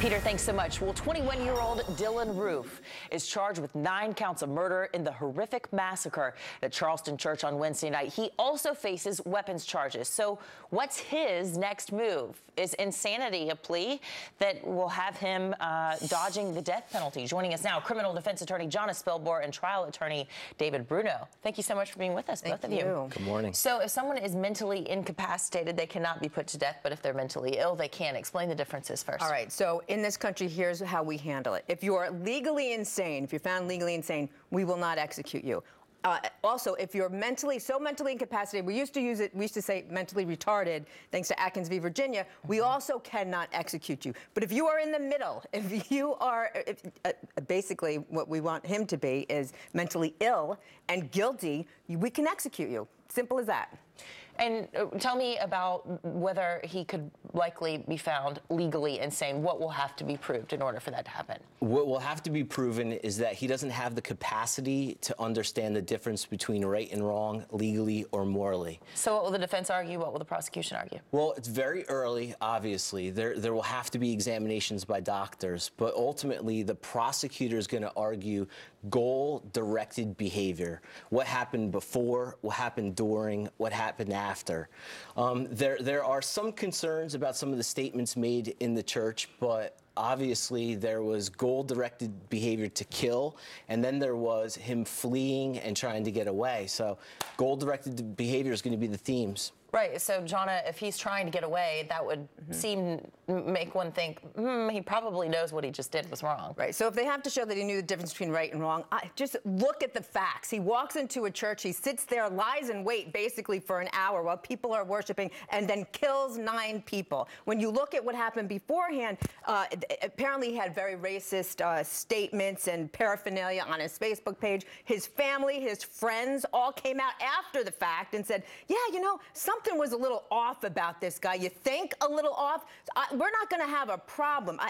Peter, thanks so much. Well, 21-year-old Dylann is charged with 9 counts of murder in the horrific massacre at Charleston Church on Wednesday night. He also faces weapons charges. So what's his next move? Is insanity a plea that will have him dodging the death penalty? Joining us now, criminal defense attorney Jonna Spilbor and trial attorney David Bruno. Thank you so much for being with us, both of you. Good morning. So if someone is mentally incapacitated, they cannot be put to death, but if they're mentally ill, they can. Explain the differences first. All right, so in this country, here's how we handle it. If you are legally insane, if you're found legally insane, we will not execute you. Also, if you're mentally incapacitated, we used to say mentally retarded, thanks to Atkins v. Virginia, we also cannot execute you. But if you are in the middle, if you are, basically what we want him to be is mentally ill and guilty, we can execute you. Simple as that. And tell me about whether he could likely be found legally insane. What will have to be proved in order for that to happen? What will have to be proven is that he doesn't have the capacity to understand the difference between right and wrong, legally or morally. So what will the defense argue? What will the prosecution argue? Well, it's very early, obviously. There will have to be examinations by doctors, but ultimately the prosecutor is going to argue goal-directed behavior. What happened before, what happened during, what happened after. There are some concerns about some of the statements made in the church, but obviously there was goal-directed behavior to kill, and then there was him fleeing and trying to get away. So goal-directed behavior is going to be the themes. Right. So, Jonna, if he's trying to get away, that would make one think, he probably knows what he just did was wrong. Right. So if they have to show that he knew the difference between right and wrong, just look at the facts. He walks into a church, he sits there, lies in wait basically for an hour while people are worshiping, and then kills 9 people. When you look at what happened beforehand, apparently he had very racist statements and paraphernalia on his Facebook page. His family, his friends all came out after the fact and said, yeah, you know, something was a little off about this guy. You think a little off? We're not going to have a problem.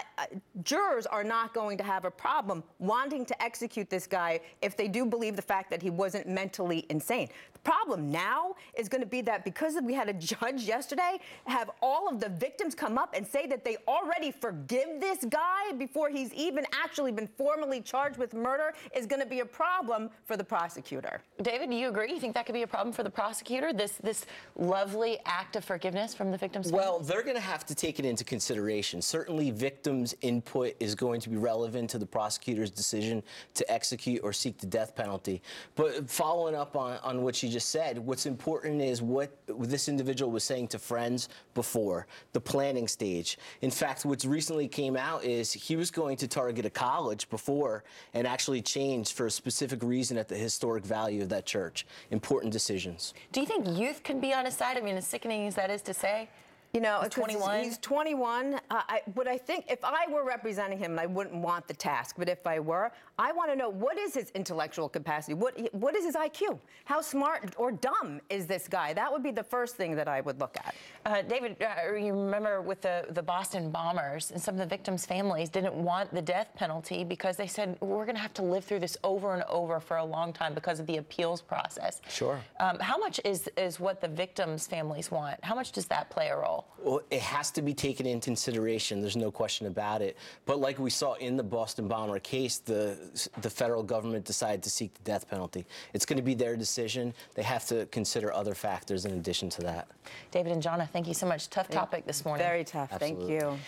Jurors are not going to have a problem wanting to execute this guy if they do believe the fact that he wasn't mentally insane. The problem now is going to be that because we had a judge yesterday have all of the victims come up and say that they already forgive this guy before he's even actually been formally charged with murder is going to be a problem for the prosecutor. David, do you agree? You think that could be a problem for the prosecutor, this lovely act of forgiveness from the victim's family? Well, they're going to have to take it into consideration. Certainly, victims' input is going to be relevant to the prosecutor's decision to execute or seek the death penalty. But following up on what you just said, what's important is what this individual was saying to friends before, the planning stage. In fact, what's recently came out is he was going to target a college before and actually changed for a specific reason at the historic value of that church. Important decisions. Do you think youth can be on his side? I mean, as sickening as that is to say. You know, he's 21. He's 21. But I think if I were representing him, and I wouldn't want the task, but if I were, I want to know what is his intellectual capacity? What is his IQ? How smart or dumb is this guy? That would be the first thing that I would look at. David, you remember with the Boston bombers, and some of the victims' families didn't want the death penalty because they said, we're going to have to live through this over and over for a long time because of the appeals process. Sure. How much is what the victims' families want? How much does that play a role? Well, it has to be taken into consideration. There's no question about it. But like we saw in the Boston bomber case, the federal government decided to seek the death penalty. It's going to be their decision. They have to consider other factors in addition to that. David and Jonna, thank you so much. Tough topic this morning. Very tough. Absolutely. Thank you.